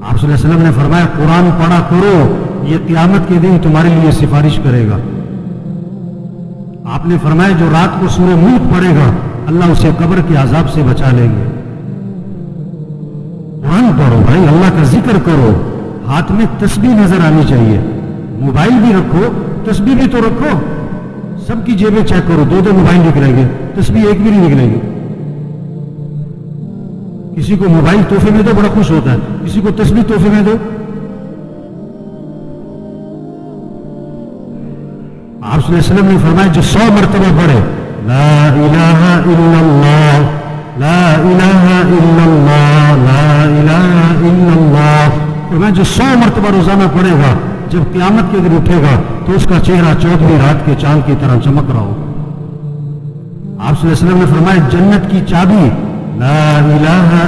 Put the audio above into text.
آپ صلی اللہ علیہ وسلم نے فرمایا قرآن پڑھا کرو، یہ قیامت کے دن تمہارے لیے سفارش کرے گا۔ آپ نے فرمایا جو رات کو سورہ ملک پڑھے گا اللہ اسے قبر کے عذاب سے بچا لیں گے۔ قرآن پڑھو بھائی، اللہ کا ذکر کرو، ہاتھ میں تسبیح نظر آنی چاہیے، موبائل بھی رکھو تسبیح بھی تو رکھو۔ سب کی جیبیں چیک کرو، دو موبائل نکلیں گے، تسبیح ایک بھی نہیں نکلے گی۔ کسی کو موبائل تحفے میں دو بڑا خوش ہوتا ہے، کسی کو تسبیح تحفے میں دو۔ آپ صلی اللہ علیہ وسلم نے فرمایا جو 100 مرتبہ پڑھے لا الہ الا اللہ لا الہ الا اللہ لا الہ الا اللہ، فرمایا جو 100 مرتبہ روزانہ پڑھے گا جب قیامت کے دن اٹھے گا تو اس کا چہرہ 14ویں رات کے چاند کی طرح چمک رہا ہوگا۔ آپ صلی اللہ علیہ وسلم نے فرمایا جنت کی چابی لا الہ الا